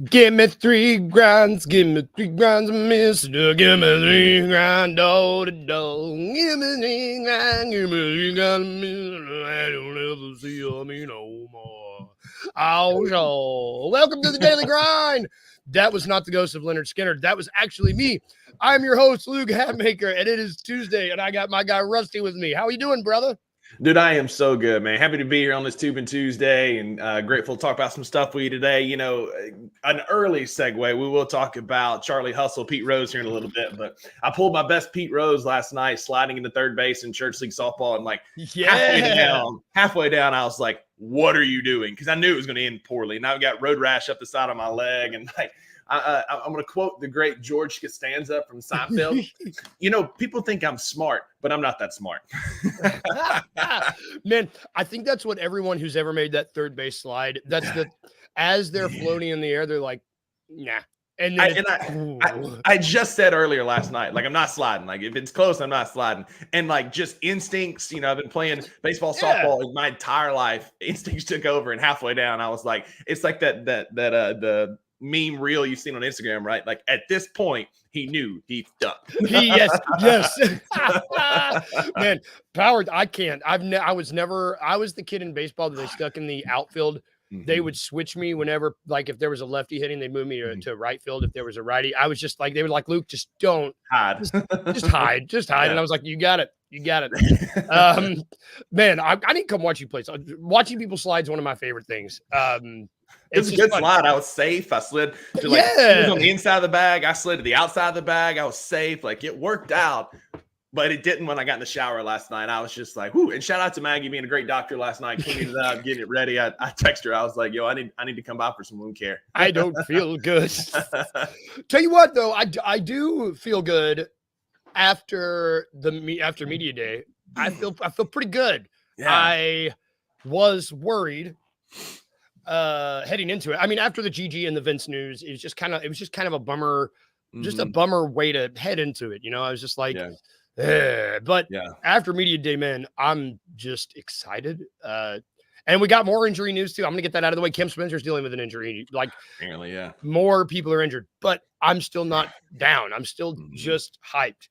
Give me 3 grinds, mister. Give me 3 grind, door to door. Give me 3 grind, mister. I don't ever see me no more. Oh, so welcome to the Daily Grind. That was not the ghost of Leonard Skinner. That was actually me. I'm your host, Luke Hatmaker, and it is Tuesday, and I got my guy Rusty with me. How you doing, brother? Dude, I am so good, man. Happy to be here on this Tubing Tuesday and grateful to talk about some stuff with you today. You know, an early segue, we will talk about Charlie Hustle, Pete Rose here in a little bit, but I pulled my best Pete Rose last night, sliding into third base in church league softball, and like halfway down, I was like, what are you doing? Because I knew it was going to end poorly. Now I've got road rash up the side of my leg, and like, I'm going to quote the great George Costanza from Seinfeld. You know, people think I'm smart, but I'm not that smart. Man, I think that's what everyone who's ever made that third base slide, as they're floating in the air, they're like, nah. And then I just said earlier last night, like, I'm not sliding. Like, if it's close, I'm not sliding. And like, just instincts, you know, I've been playing baseball, softball my entire life. Instincts took over, and halfway down, I was like, it's like the meme reel you've seen on Instagram, right? Like, at this point, he knew he stuck. Yes. Man, Powered, I can't. I was the kid in baseball that they stuck in the outfield. Mm-hmm. They would switch me whenever, like, if there was a lefty hitting, they'd move me to right field. If there was a righty, I was just like, they were like, Luke, just don't hide. Just hide. Yeah. And I was like, you got it. Man, I need to come watch you play. So watching people slide is one of my favorite things. It was a good slide. I was safe. I slid to on the inside of the bag. I slid to the outside of the bag. I was safe. Like, it worked out, but it didn't when I got in the shower last night. I was just like, whoo. And shout out to Maggie being a great doctor last night, cleaning it up, getting it ready. I texted her. I was like, yo, I need to come by for some wound care. I don't feel good. Tell you what, though, I do feel good after media day. I feel pretty good. Yeah. I was worried heading into it. I mean, after the GG and the Vince news, it was just kind of a bummer, just a bummer way to head into it. You know, I was just like, but after media day, man, I'm just excited. And we got more injury news too. I'm gonna get that out of the way. Kim Spencer's dealing with an injury. Like, apparently, more people are injured, but I'm still not down. I'm still just hyped.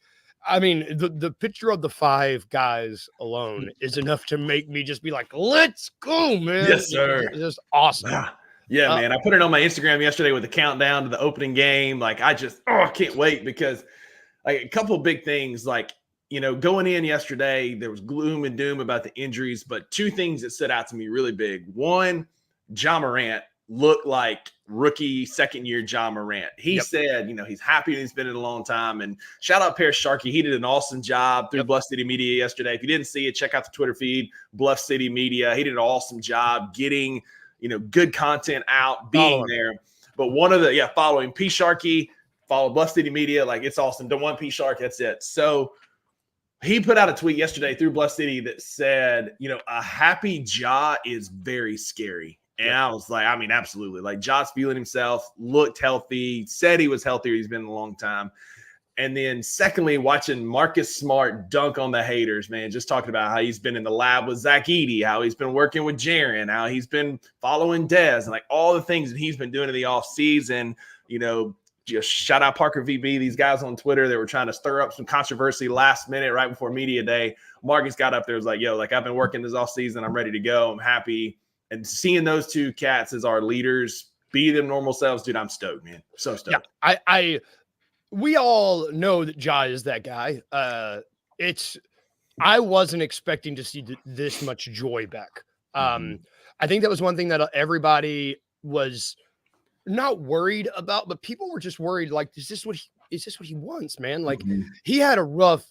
I mean, the picture of the 5 guys alone is enough to make me just be like, let's go, man. Yes, sir. It's just awesome. Yeah, man. I put it on my Instagram yesterday with the countdown to the opening game. Like, I can't wait, because like, a couple of big things, like, you know, going in yesterday, there was gloom and doom about the injuries, but 2 things that stood out to me really big. One, Ja Morant looked like rookie second-year Ja Morant. He said, you know, he's happy he's been in a long time. And shout out Paris Sharkey. He did an awesome job through Bluff City Media yesterday. If you didn't see it, check out the Twitter feed, Bluff City Media. He did an awesome job getting, you know, good content out, being there. But one of the, following P Sharkey, follow Bluff City Media. Like, it's awesome. Don't want P Shark. That's it. So he put out a tweet yesterday through Bluff City that said, you know, a happy Ja is very scary. And I was like, I mean, absolutely. Like, Ja's feeling himself, looked healthy, said he was healthier. He's been in a long time. And then secondly, watching Marcus Smart dunk on the haters, man, just talking about how he's been in the lab with Zach Edey, how he's been working with Jaren, how he's been following Dez, and like all the things that he's been doing in the offseason. You know, just shout out Parker VB, these guys on Twitter that were trying to stir up some controversy last minute right before media day. Marcus got up there, was like, yo, like, I've been working this offseason. I'm ready to go. I'm happy. And seeing those 2 cats as our leaders, be them normal selves, dude, I'm stoked, man. So stoked. Yeah, we all know that Ja is that guy. I wasn't expecting to see this much joy back. I think that was one thing that everybody was not worried about, but people were just worried. Like, is this what he wants, man? Like, he had a rough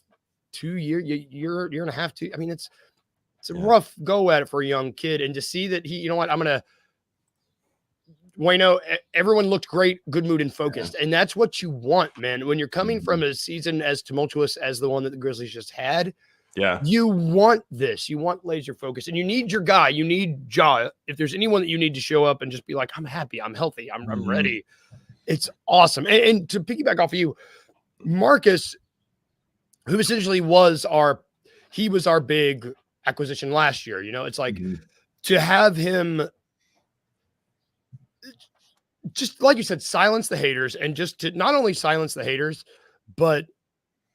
2 year and a half. I mean, it's a rough go at it for a young kid. And to see that he, you know what, everyone looked great, good mood and focused. And that's what you want, man. When you're coming from a season as tumultuous as the one that the Grizzlies just had, you want this. You want laser focus. And you need your guy. You need Ja. If there's anyone that you need to show up and just be like, I'm happy, I'm healthy, I'm ready. It's awesome. And to piggyback off of you, Marcus, who essentially was our big acquisition last year. You know, it's like to have him just like you said, silence the haters, and just to not only silence the haters, but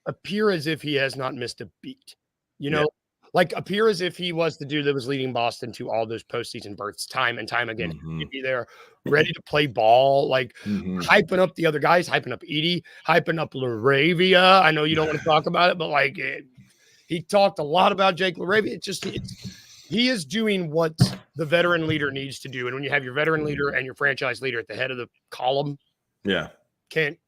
appear as if he has not missed a beat. You know, like appear as if he was the dude that was leading Boston to all those postseason berths time and time again. He'd be there ready to play ball, like hyping up the other guys, hyping up Edie, hyping up Laravia. I know you don't want to talk about it, but like he talked a lot about Jake Laravia. He is doing what the veteran leader needs to do. And when you have your veteran leader and your franchise leader at the head of the column, can't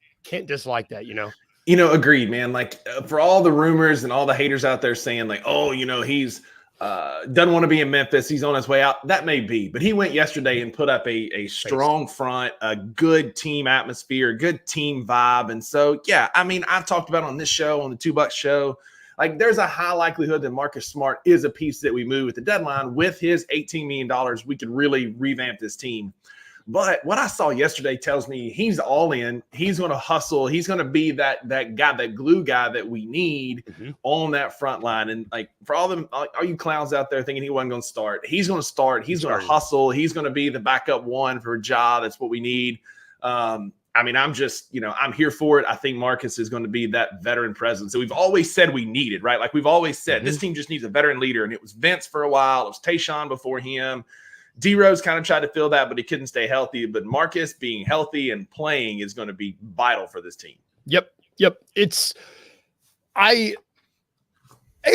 dislike that, you know? Agreed, man. Like for all the rumors and all the haters out there saying like, oh, he's doesn't want to be in Memphis. He's on his way out. That may be, but he went yesterday and put up a strong front, a good team atmosphere, good team vibe. And so, yeah, I mean, I've talked about on this show, on the $2 show, like there's a high likelihood that Marcus Smart is a piece that we move at the deadline. With his $18 million, we could really revamp this team. But what I saw yesterday tells me he's all in. He's going to hustle. He's going to be that guy, that glue guy that we need on that front line. And like for all you clowns out there thinking he wasn't going to start, he's going to start. He's going to hustle. He's going to be the backup one for a job. That's what we need. I mean, I'm just, I'm here for it. I think Marcus is going to be that veteran presence that we've always said we needed, right? Like we've always said, this team just needs a veteran leader. And it was Vince for a while. It was Tayshaun before him. D-Rose kind of tried to fill that, but he couldn't stay healthy. But Marcus being healthy and playing is going to be vital for this team. Yep. And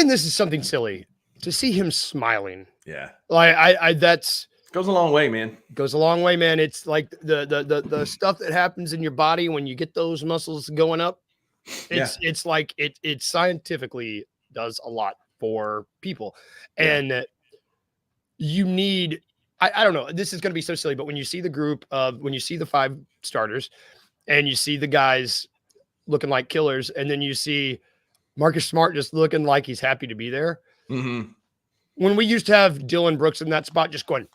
this is something silly to see him smiling. Yeah. Like that's goes a long way, man. Goes a long way, man. It's like the stuff that happens in your body when you get those muscles going up. It's like it scientifically does a lot for people. And you need, I don't know, this is going to be so silly, but when you see when you see the 5 starters and you see the guys looking like killers, and then you see Marcus Smart just looking like he's happy to be there. When we used to have Dylan Brooks in that spot, just going,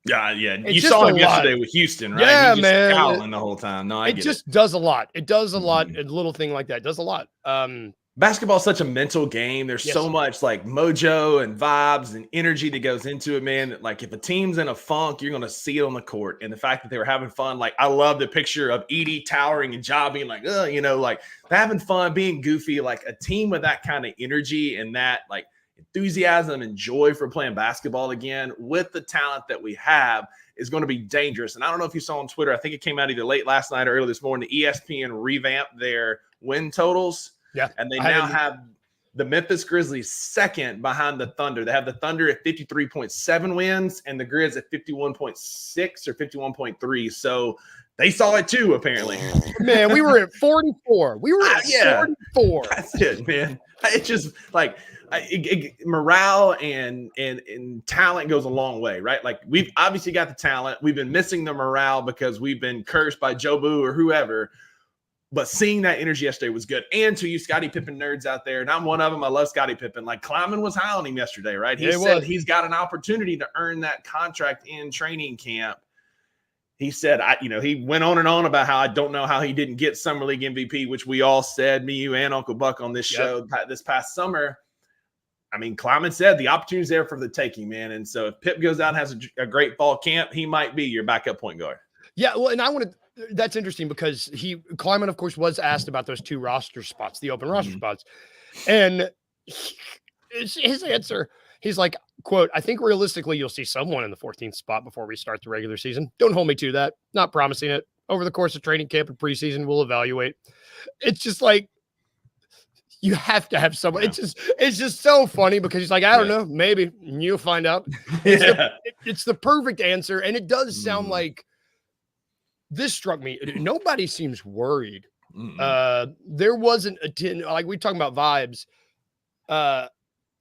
yeah. You saw him yesterday with Houston, right? Yeah, he just man. Howling the whole time. No, it just does a lot. It does a lot. A little thing like that does a lot. Basketball is such a mental game. There's so much like mojo and vibes and energy that goes into it, man. Like if a team's in a funk, you're going to see it on the court. And the fact that they were having fun, like I love the picture of Edie towering and Ja being like, like having fun, being goofy, like a team with that kind of energy and that like enthusiasm and joy for playing basketball again with the talent that we have is going to be dangerous. And I don't know if you saw on Twitter, I think it came out either late last night or early this morning, ESPN revamped their win totals. Yeah. And they now have the Memphis Grizzlies second behind the Thunder. They have the Thunder at 53.7 wins and the Grizz at 51.6 or 51.3. So they saw it too, apparently. Man, we were at 44. We were at 44. That's it, man. It's just like morale and talent goes a long way, right? Like we've obviously got the talent. We've been missing the morale because we've been cursed by Joe Boo or whoever. But seeing that energy yesterday was good. And to you Scottie Pippen nerds out there, and I'm one of them, I love Scottie Pippen. Like Kleiman was high on him yesterday, right? He said he's got an opportunity to earn that contract in training camp. He said, he went on and on about how I don't know how he didn't get Summer League MVP, which we all said, me, you, and Uncle Buck on this show this past summer. I mean, Kleiman said the opportunity's there for the taking, man. And so if Pip goes out and has a great fall camp, he might be your backup point guard. Yeah, well, and I want to – that's interesting because Kleiman, of course, was asked about those 2 roster spots, the open roster spots. And his answer, he's like, quote, I think realistically you'll see someone in the 14th spot before we start the regular season. Don't hold me to that. Not promising it. Over the course of training camp and preseason, we'll evaluate. It's just like you have to have someone. Yeah. It's just so funny because he's like, I don't know, maybe you'll find out. It's the perfect answer. And it does sound like, this struck me. Nobody seems worried. There wasn't like we talking about vibes.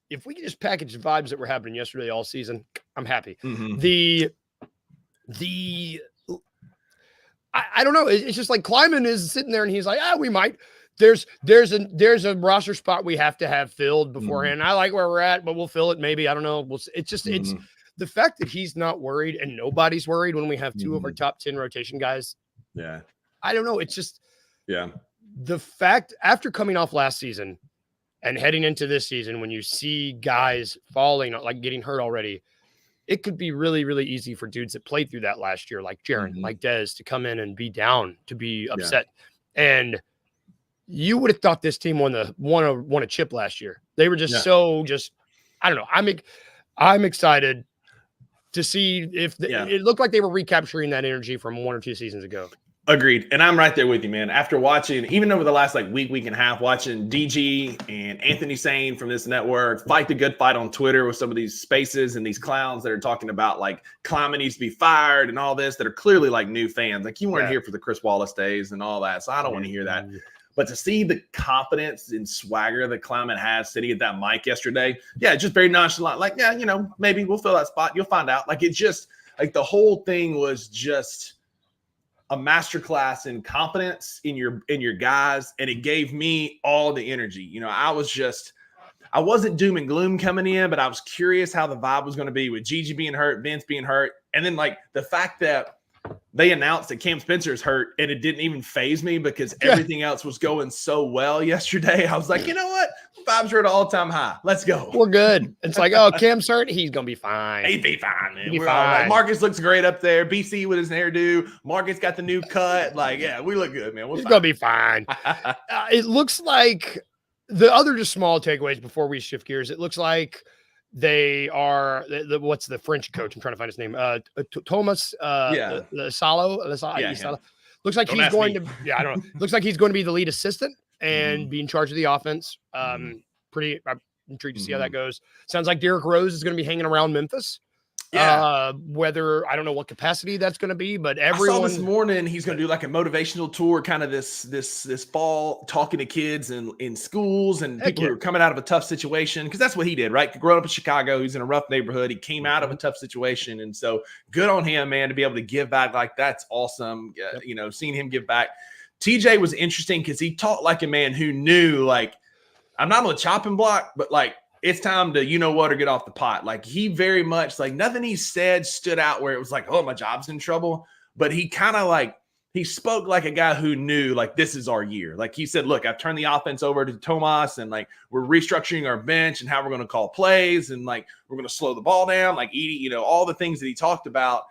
If we could just package the vibes that were happening yesterday all season, I'm happy. I don't know. It's just like Kleiman is sitting there and he's like, we might. There's a roster spot we have to have filled beforehand. I like where we're at, but we'll fill it. Maybe, I don't know. It's the fact that he's not worried and nobody's worried when we have 2 of our top 10 rotation guys. Yeah. I don't know. It's just the fact after coming off last season and heading into this season, when you see guys falling, like getting hurt already, it could be really, really easy for dudes that played through that last year, like Jaron, like Dez, to come in and be down, to be upset. And you would have thought this team won a chip last year. They were just I don't know. I'm excited to see if it looked like they were recapturing that energy from 1 or 2 seasons ago. Agreed. And I'm right there with you, man. After watching, even over the last week and a half, watching DG and Anthony Sane from this network fight the good fight on Twitter with some of these spaces and these clowns that are talking about Kleiman needs to be fired and all this, that are clearly new fans. You weren't here for the Chris Wallace days and all that. So I don't want to hear that. But to see the confidence and swagger that Kleiman has sitting at that mic yesterday, just very nonchalant. Maybe we'll fill that spot. You'll find out. It just the whole thing was just a masterclass in confidence in your guys, and it gave me all the energy. I wasn't doom and gloom coming in, but I was curious how the vibe was going to be with Gigi being hurt, Vince being hurt, and then the fact that they announced that Cam Spencer's hurt, and it didn't even faze me because everything else was going so well yesterday. I was like, you know what? Vibes are at an all-time high. Let's go. We're good. It's oh, Cam's hurt. He's going to be fine. He'd be fine, man. We're fine. Marcus looks great up there. BC with his hairdo. Marcus got the new cut. We look good, man. He's going to be fine. It looks like the other just small takeaways before we shift gears. It looks like they are what's the French coach? I'm trying to find his name. Thomas Salo. Looks like he's going to. Yeah, I don't know. Looks like he's going to be the lead assistant and be in charge of the offense. I'm intrigued to see how that goes. Sounds like Derrick Rose is going to be hanging around Memphis. Whether I don't know what capacity that's going to be, but everyone. I saw this morning he's going to do a motivational tour, kind of this fall, talking to kids in schools and people who are coming out of a tough situation, because that's what he did, right? Growing up in Chicago, he's in a rough neighborhood. He came out of a tough situation, and so good on him, man, to be able to give back. That's awesome. Seeing him give back. TJ was interesting because he talked like a man who knew, I'm not on the chopping block, but it's time to, or get off the pot. He very much, nothing he said stood out where it was oh, my job's in trouble. But he kind of he spoke like a guy who knew, this is our year. He said, look, I've turned the offense over to Tomas, and we're restructuring our bench and how we're going to call plays, and we're going to slow the ball down, all the things that he talked about.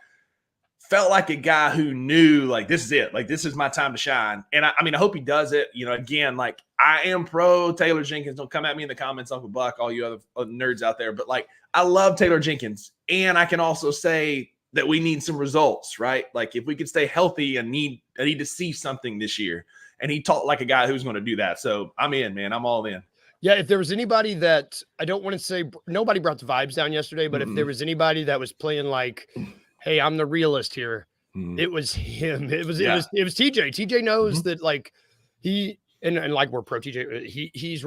Felt like a guy who knew, this is it. This is my time to shine. And I hope he does it. Again, I am pro Taylor Jenkins. Don't come at me in the comments, Uncle Buck, all you other nerds out there. But I love Taylor Jenkins. And I can also say that we need some results, right? If we could stay healthy, I need to see something this year. And he talked like a guy who's going to do that. So I'm in, man. I'm all in. Yeah, if there was anybody that, I don't want to say nobody brought the vibes down yesterday, but if there was anybody that was playing hey, I'm the realist here, it was him. It was TJ. TJ knows that he and we're pro TJ. He's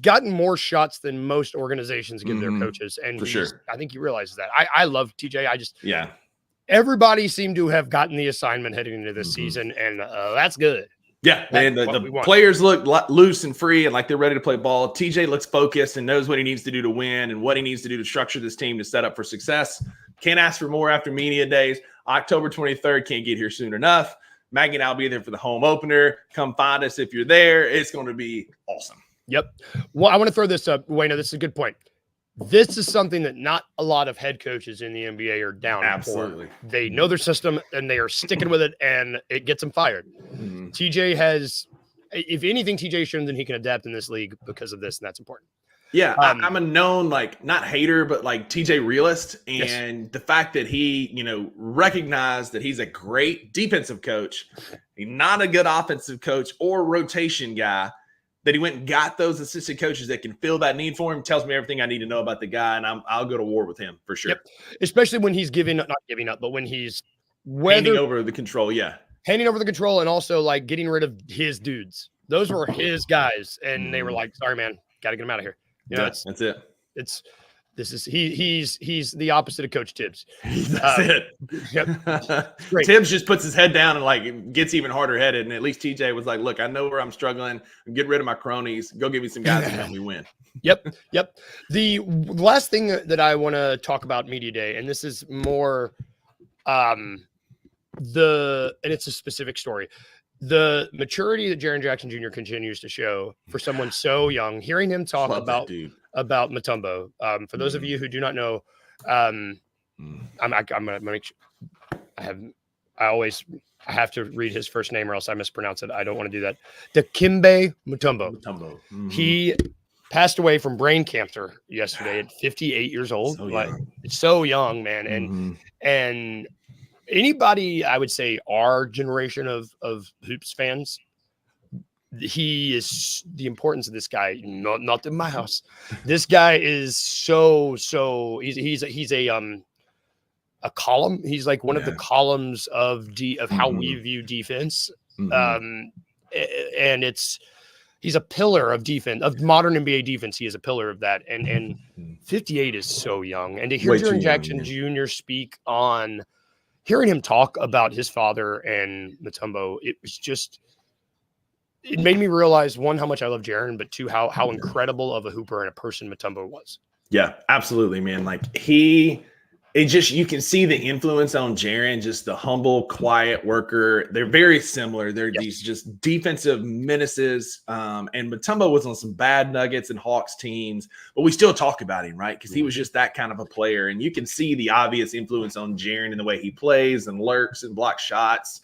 gotten more shots than most organizations give their coaches, and I think he realizes that. I love TJ. Everybody seemed to have gotten the assignment heading into this season, and that's good. Yeah, man, the players look loose and free and they're ready to play ball. TJ looks focused and knows what he needs to do to win and what he needs to do to structure this team to set up for success. Can't ask for more after media days. October 23rd, can't get here soon enough. Maggie and I'll be there for the home opener. Come find us if you're there. It's going to be awesome. Yep. Well, I want to throw this up, Wayno. This is a good point. This is something that not a lot of head coaches in the NBA are down Absolutely. for. They know their system and they are sticking with it, and it gets them fired. TJ has, if anything, TJ shown that he can adapt in this league because of this, and that's important. Yeah, I'm a known, not hater, but TJ realist. And the fact that he, recognized that he's a great defensive coach, he's not a good offensive coach or rotation guy, that he went and got those assistant coaches that can fill that need for him, tells me everything I need to know about the guy, and I'll go to war with him for sure. Yep. Especially when he's not giving up, but when he's handing over the control, handing over the control, and also getting rid of his dudes. Those were his guys, and they were sorry, man, got to get him out of here. That's it. He's the opposite of Coach Tibbs. That's it. Yep. Tibbs just puts his head down and gets even harder headed. And at least TJ was look, I know where I'm struggling. Get rid of my cronies. Go give me some guys that help me win. Yep. The last thing that I want to talk about media day, and this is more and it's a specific story. the maturity that Jaren Jackson Jr. continues to show for someone so young, hearing him talk about Mutombo. For those of you who do not know, I'm gonna make sure I have to read his first name or else I mispronounce it. I don't want to do that. Dikembe Mutombo. He passed away from brain cancer yesterday at 58 years old. It's so young, man. And anybody, I would say, our generation of hoops fans, he is the importance of this guy. Not in my house. This guy is so. He's a column. He's like one of the columns of how we view defense. And he's a pillar of defense, of modern NBA defense. He is a pillar of that. And 58 is so young. And to hear Jaren Jackson Jr. speak on, hearing him talk about his father and Mutombo, it made me realize, one, how much I love Jaren, but two, how incredible of a hooper and a person Mutombo was. Yeah, absolutely, man. Like you can see the influence on Jaren, just the humble, quiet worker. They're very similar. They're these just defensive menaces. And Mutombo was on some bad Nuggets and Hawks teams, but we still talk about him, right? Because he was just that kind of a player. And you can see the obvious influence on Jaren in the way he plays and lurks and blocks shots.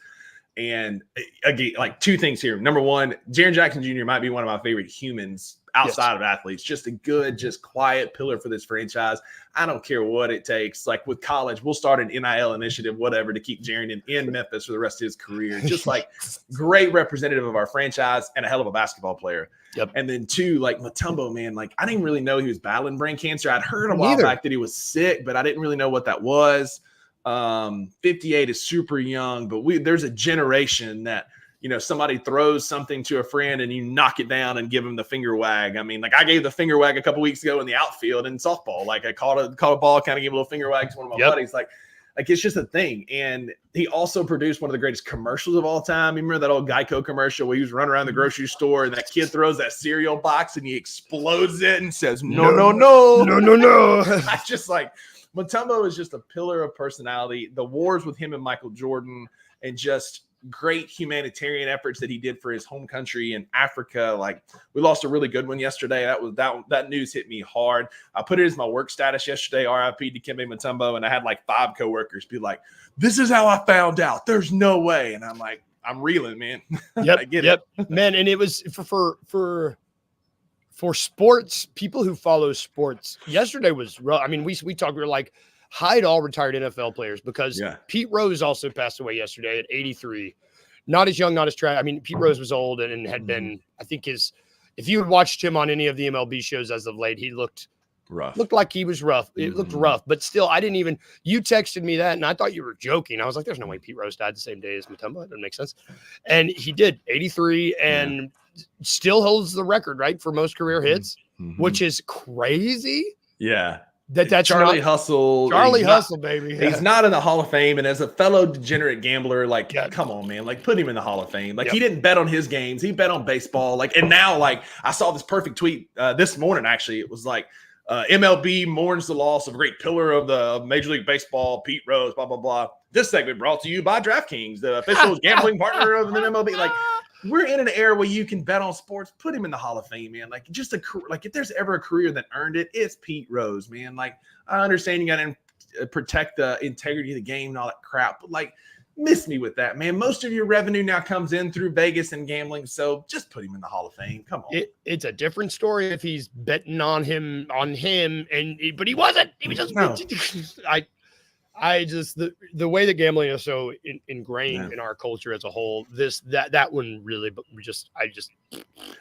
And again, like two things here. Number one, Jaren Jackson Jr. might be one of my favorite humans outside of athletes. Just a good, just quiet pillar for this franchise. I don't care what it takes. Like with college, we'll start an NIL initiative, whatever, to keep Jaren in Memphis for the rest of his career. Just like great representative of our franchise and a hell of a basketball player. And then two, like Mutombo, man, like I didn't really know he was battling brain cancer. I'd heard a while back that he was sick, but I didn't really know what that was. 58 is super young, but there's a generation that, somebody throws something to a friend and you knock it down and give him the finger wag. I mean, like I gave the finger wag a couple weeks ago in the outfield in softball. Like I caught a ball, kind of gave a little finger wag to one of my buddies. Like it's just a thing. And he also produced one of the greatest commercials of all time. You remember that old Geico commercial where he was running around the grocery store and that kid throws that cereal box and he explodes it and says, no. I just like, Mutombo is just a pillar of personality. The wars with him and Michael Jordan, and just great humanitarian efforts that he did for his home country in Africa. Like we lost a really good one yesterday. That news hit me hard. I put it as my work status yesterday, RIP Dikembe Mutombo, and I had like 5 coworkers be like, "This is how I found out. There's no way." And I'm like, I'm reeling, man. I get it, man. And it was for sports, people who follow sports, yesterday was rough. I mean, we talked, we were like, hide all retired NFL players, because Pete Rose also passed away yesterday at 83. Not as young, not as trash. I mean, Pete Rose was old and had been, I think if you had watched him on any of the MLB shows as of late, he looked rough. Looked like he was rough. It looked rough, but still, you texted me that and I thought you were joking. I was like, there's no way Pete Rose died the same day as Mutombo. That doesn't make sense. And he did, 83, and still holds the record, right, for most career hits, which is crazy. Yeah. That's Charlie Hustle. Hustle, baby. He's not in the Hall of Fame. And as a fellow degenerate gambler, like, come on, man, like put him in the Hall of Fame. Like he didn't bet on his games. He bet on baseball. Like, and now, like I saw this perfect tweet this morning, actually. It was like, MLB mourns the loss of a great pillar of the Major League Baseball, Pete Rose, blah, blah, blah. This segment brought to you by DraftKings, the official gambling partner of the MLB. Like, we're in an era where you can bet on sports. Put him in the Hall of Fame, man. Like, just if there's ever a career that earned it, it's Pete Rose, man. Like, I understand you got to protect the integrity of the game and all that crap, but like, miss me with that, man. Most of your revenue now comes in through Vegas and gambling, so just put him in the Hall of Fame. Come on. It's a different story if he's betting on him, but he wasn't. He was just. I just the way that gambling is so ingrained in our culture as a whole. That one really,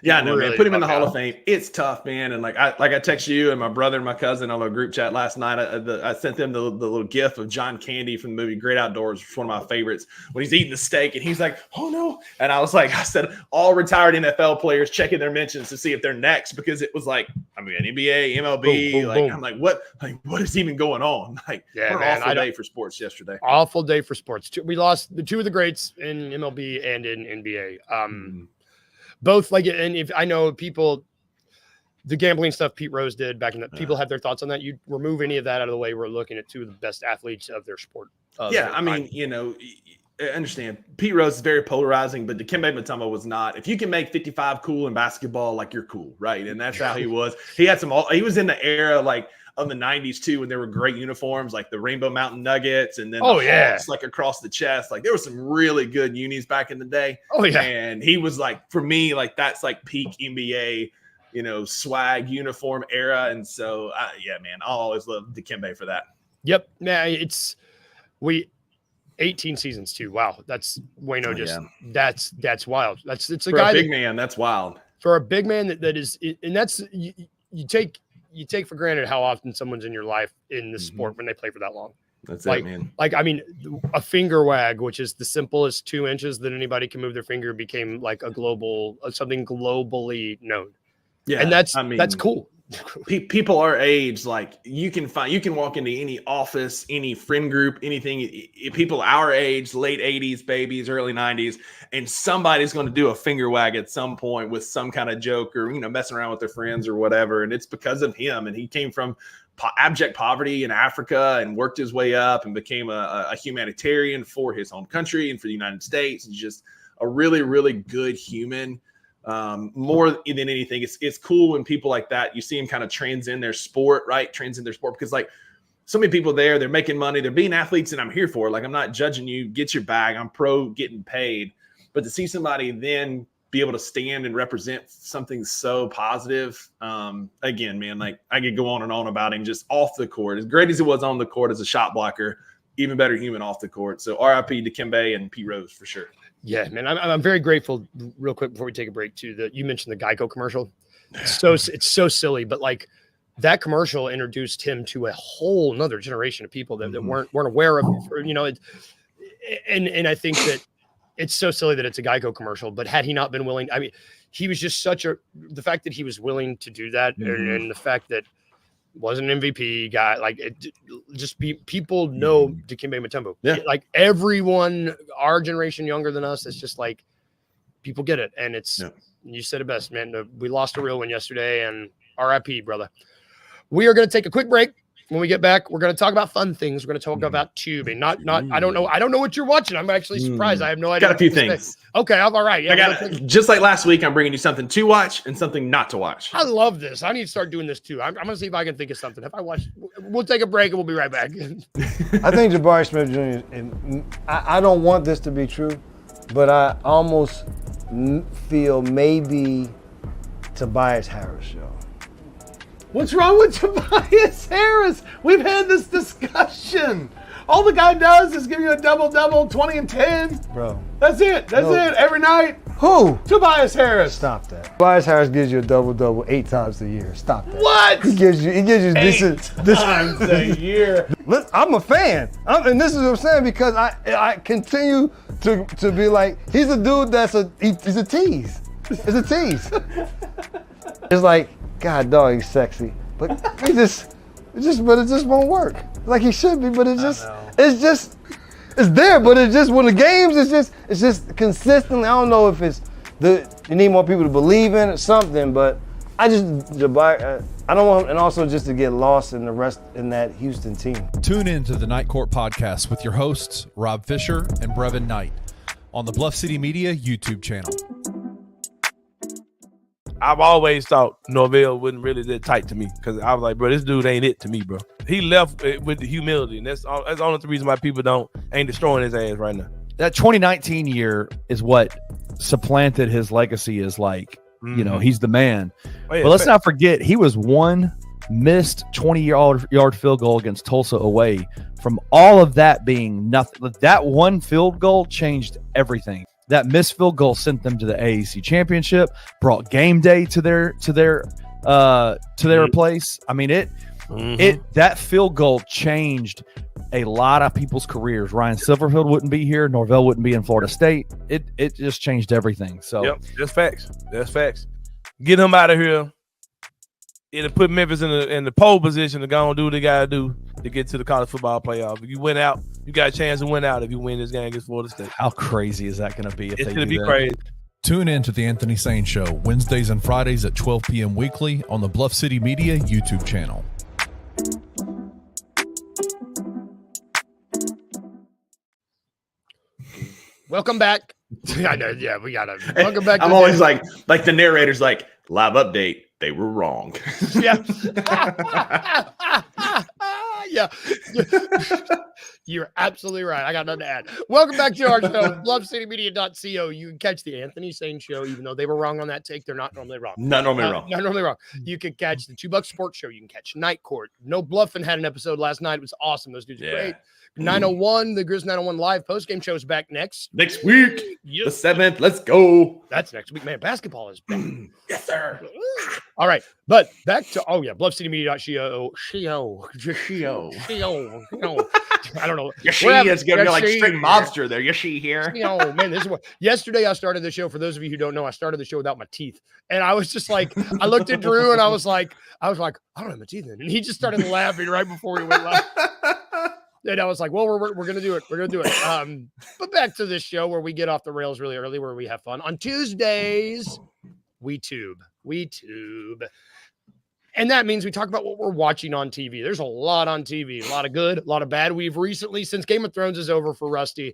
no, man. Put him in the Hall of Fame. It's tough, man. And like I texted you and my brother and my cousin on a group chat last night. I sent them the little gif of John Candy from the movie Great Outdoors, which is one of my favorites, when he's eating the steak and he's like, "Oh no!" And I said, all retired NFL players checking their mentions to see if they're next, because it was like, NBA, MLB, boom. I'm like, what is even going on? Like, we're awful day for sports yesterday. Awful day for sports. We lost the 2 of the greats in MLB and in NBA. Both and if I know people, the gambling stuff Pete Rose did back in the, people have their thoughts on that. You remove any of that out of the way, we're looking at 2 of the best athletes of their sport. I understand. Pete Rose is very polarizing, but Dikembe Mutombo was not. If you can make 55 cool in basketball, like, you're cool, right? And that's how he was. He had he was in the era like of the 90s too, when there were great uniforms like the Rainbow Mountain Nuggets and then the Hawks, like across the chest. Like, there were some really good unis back in the day. And he was like, for me, like, that's like peak NBA, swag uniform era. And so, man, I'll always love Dikembe for that. Yep. Man, 18 seasons too. Wow. That's that's wild. It's a for guy, a big man. That's wild for a big man that is, and that's, you take for granted how often someone's in your life in the sport when they play for that long. That's like, it, man. Like, I mean, a finger wag, which is the simplest 2 inches that anybody can move their finger, became like something globally known. Yeah. And that's cool. People our age, like, you can walk into any office, any friend group, anything, people our age, late 80s babies, early 90s, and somebody's going to do a finger wag at some point with some kind of joke or, messing around with their friends or whatever. And it's because of him. And he came from abject poverty in Africa and worked his way up and became a humanitarian for his home country and for the United States. He's just a really, really good human. More than anything, it's cool when people like that, you see them kind of transcend their sport, right? Transcend their sport, because like so many people they're making money, they're being athletes, and I'm here for it. Like, I'm not judging you, get your bag, I'm pro getting paid. But to see somebody then be able to stand and represent something so positive, again, man, like, I could go on and on about him just off the court. As great as he was on the court as a shot blocker, even better human off the court. So RIP Dikembe and Pete Rose for sure. Yeah, man, I'm very grateful. Real quick before we take a break, too, that you mentioned the Geico commercial. It's so silly, but like, that commercial introduced him to a whole nother generation of people that weren't aware of, and I think that it's so silly that it's a Geico commercial. But had he not been willing, I mean, he was just the fact that he was willing to do that, and the fact that wasn't an MVP guy, like, people know Dikembe Mutombo. Yeah. Like, everyone, our generation younger than us, it's just like, people get it. And you said it best, man. We lost a real one yesterday, and RIP, brother. We are going to take a quick break. When we get back, we're going to talk about fun things. We're going to talk about tubing. Not. I don't know what you're watching. I'm actually surprised. I have no idea. Got a few things. Okay, all right. Yeah, I got just like last week. I'm bringing you something to watch and something not to watch. I love this. I need to start doing this too. I'm going to see if I can think of something. If I watch, we'll take a break and we'll be right back. I think Jabari Smith Jr. and I don't want this to be true, but I almost feel maybe Tobias Harris, yo. What's wrong with Tobias Harris? We've had this discussion. All the guy does is give you a double-double, 20 and 10. Bro. That's it. That's it. Every night. Who? Tobias Harris. Stop that. Tobias Harris gives you a double-double 8 times a year. Stop that. What? He gives you 8 times a year. Listen, I'm a fan. And this is what I'm saying, because I continue to be like, he's a dude he's a tease. It's a tease. It's like, God, dog, he's sexy, but it just won't work. Like he should be, but it's there. But it's just when the games, it's just consistently. I don't know if it's you need more people to believe in it, something. But I don't want, and also just to get lost in the rest in that Houston team. Tune in to the Night Court podcast with your hosts Rob Fisher and Brevin Knight on the Bluff City Media YouTube channel. I've always thought Norvell wasn't really that tight to me, because I was like, bro, this dude ain't it to me, bro. He left with the humility, and that's the only reason why people ain't destroying his ass right now. That 2019 year is what supplanted his legacy as like, he's the man. Oh, yeah, but let's not forget, he was one missed 20-yard field goal against Tulsa away from all of that being nothing. That one field goal changed everything. That missed field goal sent them to the AAC championship, brought game day to their place. I mean, that field goal changed a lot of people's careers. Ryan Silverfield wouldn't be here. Norvell wouldn't be in Florida State. It just changed everything. So yep, that's facts. That's facts. Get him out of here. It'll put Memphis in the pole position to go and do what they gotta do to get to the college football playoff. If you win out, you got a chance to win out if you win this game against Florida State. How crazy is that going to be? It's going to be crazy. Tune in to the Anthony Sane Show Wednesdays and Fridays at 12 p.m. weekly on the Bluff City Media YouTube channel. Welcome back. I know, yeah, we gotta welcome back. I'm always like the narrator's like, live update. They were wrong. Yeah. Yeah. You're absolutely right. I got nothing to add. Welcome back to our show, BluffCityMedia.co. You can catch the Anthony Sane show, even though they were wrong on that take. They're not normally wrong. Not normally wrong. Not normally wrong. You can catch the $2 Sports Show. You can catch Night Court. No Bluffing had an episode last night. It was awesome. Those dudes are great. 901, the Grizz 901 live postgame show is back next week. Yep. The 7th. Let's go. That's next week, man. Basketball is back. Yes, sir. All right, but back to BluffCityMedia.co. I don't know. Is going to be like strict mobster there. She here. Oh man, this is what. Yesterday I started the show. For those of you who don't know, I started the show without my teeth, and I was just like, I looked at Drew and I was like, I don't have my teeth in, and he just started laughing right before we went live. And I was like, well, we're gonna do it. We're gonna do it. But back to this show where we get off the rails really early, where we have fun. On Tuesdays, we tube. And that means we talk about what we're watching on TV. There's a lot on TV, a lot of good, a lot of bad. We've recently, since Game of Thrones is over for Rusty,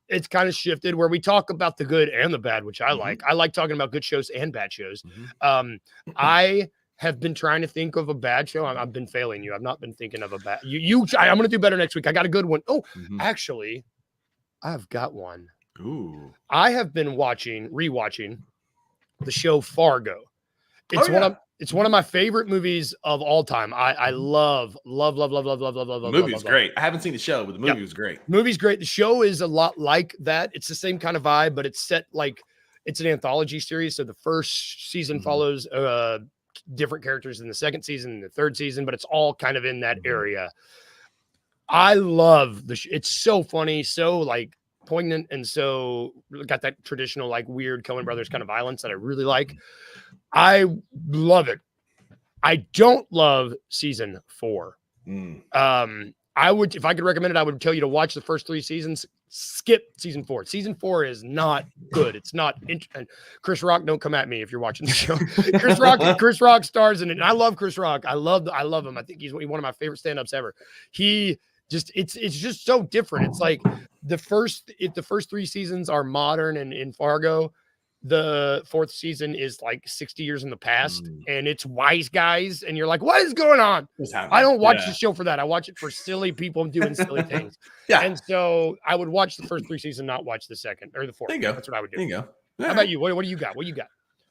it's kind of shifted where we talk about the good and the bad, which I like. I like talking about good shows and bad shows. I have been trying to think of a bad show. I've been failing you. I've not been thinking of a bad. I'm going to do better next week. I got a good one. Oh, actually, I've got one. Ooh. I have been rewatching the show Fargo. It's one of my favorite movies of all time. I love. The movie was great. I haven't seen the show, but the movie was great. Movie's great. The show is a lot like that. It's the same kind of vibe, but it's set like it's an anthology series. So the first season follows different characters in the second season and the third season, but it's all kind of in that area. I love it's so funny, so like poignant, and so got that traditional like weird Coen Brothers kind of violence that I really like. I love it. I don't love season 4. I would, if I could recommend it, I would tell you to watch the first 3 seasons. Skip season 4. Season 4 is not good. It's not. And Chris Rock, don't come at me if you're watching the show. Chris Rock stars in it, and I love Chris Rock. I love him. I think he's one of my favorite stand-ups ever. It's just so different. It's like the first 3 seasons are modern, and in Fargo, the 4th season is like 60 years in the past, and it's wise guys, and you're like, what is going on? I don't watch the show for that. I watch it for silly people doing silly things. And so I would watch the first 3 seasons, not watch the second or the 4th. There you go. That's what I would do. There you go. How about you? What do you got?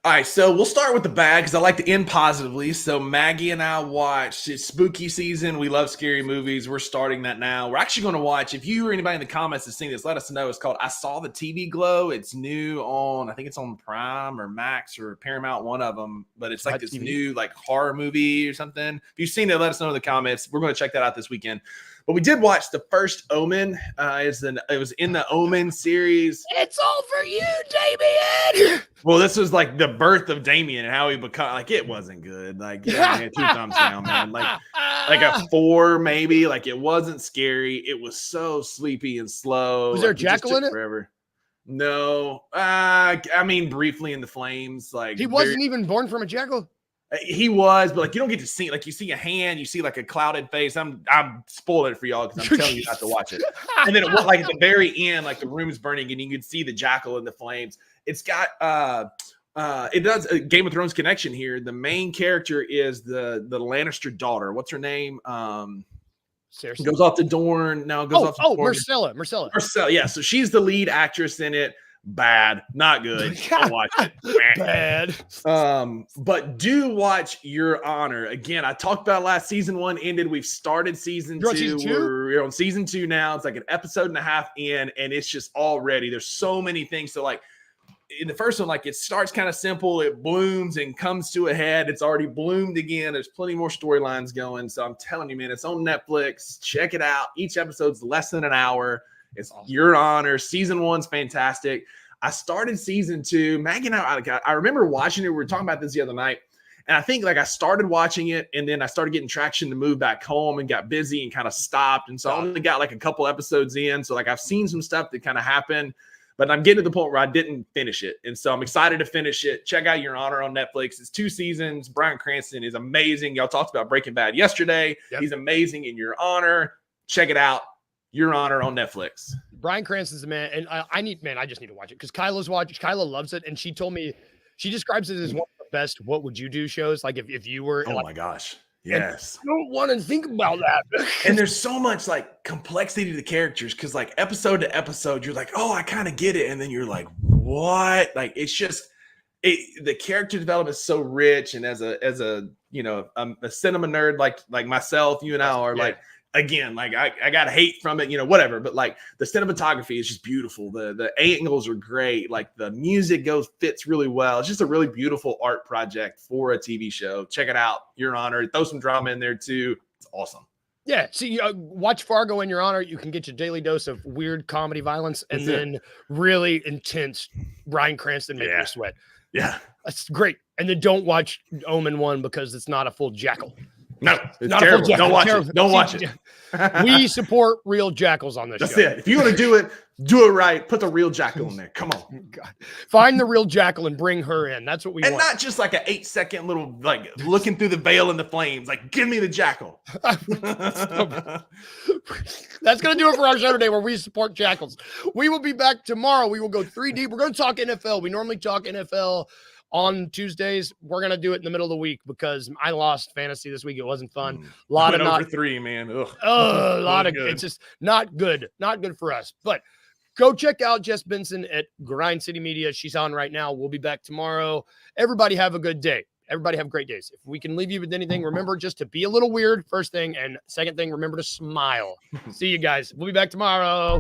All right, so we'll start with the bad because I like to end positively. So Maggie and I watched. It's spooky season. We love scary movies. We're starting that now. We're actually going to watch. If you or anybody in the comments has seen this, let us know. It's called I Saw the TV Glow. It's new on, I think it's on Prime or Max or Paramount, one of them. But it's like this new like horror movie or something. If you've seen it, let us know in the comments. We're going to check that out this weekend. But we did watch the first Omen. It was in the Omen series. It's all for you, Damien. Well, this was like the birth of Damien and how he became like it wasn't good. Like 2 thumbs down, man. Like a 4 maybe. Like it wasn't scary. It was so sleepy and slow. Was there a jackal in it? Forever. No. I mean, briefly in the flames. Like he wasn't even born from a jackal. He was, but like you don't get to see, like you see a hand, you see like a clouded face. I'm spoiling it for y'all because I'm telling you not to watch it. And then it was like at the very end, like the room's burning and you can see the jackal in the flames. It's got it does a Game of Thrones connection here. The main character is the Lannister daughter. What's her name? Seriously? Goes off to Dorne. No, it goes off to Dorne. Myrcella. Yeah, so she's the lead actress in it. Bad, not good. Don't watch it. Bad. But do watch Your Honor. Again, I talked about last season 1 ended. We've started season 2. We're on season 2 now. It's like an episode and a half in, and it's just already there's so many things. So like in the first one, like it starts kind of simple, it blooms and comes to a head. It's already bloomed again. There's plenty more storylines going. So I'm telling you, man, it's on Netflix. Check it out. Each episode's less than an hour. It's awesome. Your Honor. Season 1's fantastic. I started season 2. Maggie and I remember watching it. We were talking about this the other night. And I think like I started watching it and then I started getting traction to move back home and got busy and kind of stopped. And so I only got like a couple episodes in. So like I've seen some stuff that kind of happened, but I'm getting to the point where I didn't finish it. And so I'm excited to finish it. Check out Your Honor on Netflix. It's 2 seasons. Bryan Cranston is amazing. Y'all talked about Breaking Bad yesterday. Yep. He's amazing in Your Honor. Check it out. Your Honor on Netflix. Bryan Cranston's the man, and I just need to watch it because Kyla loves it, and she told me she describes it as one of the best "What Would You Do" shows. Like if you were, my gosh, yes, I don't want to think about that. And there's so much like complexity to the characters because like episode to episode, you're like, oh, I kind of get it, and then you're like, what? Like it's just the character development is so rich, and as a you know a cinema nerd like myself, you and I are like. Again, like I got hate from it, you know, whatever. But like the cinematography is just beautiful. The angles are great. Like the music fits really well. It's just a really beautiful art project for a TV show. Check it out, Your Honor. Throw some drama in there too. It's awesome. Yeah. See, watch Fargo in Your Honor. You can get your daily dose of weird comedy violence and then really intense Bryan Cranston making you sweat. Yeah, that's great. And then don't watch Omen 1 because it's not a full jackal. No, it's not terrible. Don't watch it. Don't watch it. We support real jackals on this show. That's it. If you want to do it right. Put the real jackal in there. Come on. God. Find the real jackal and bring her in. That's what we want. And not just like an 8-second little, like looking through the veil in the flames. Like, give me the jackal. That's going to do it for our show today where we support jackals. We will be back tomorrow. We will go 3 deep. We're going to talk NFL. We normally talk NFL on Tuesdays. We're going to do it in the middle of the week because I lost fantasy this week. It wasn't fun. A lot of over 3, man. A lot of good. It's just not good. Not good for us. But go check out Jess Benson at Grind City Media. She's on right now. We'll be back tomorrow. Everybody have a good day. Everybody have great days. If we can leave you with anything, remember just to be a little weird, first thing. And second thing, remember to smile. See you guys. We'll be back tomorrow.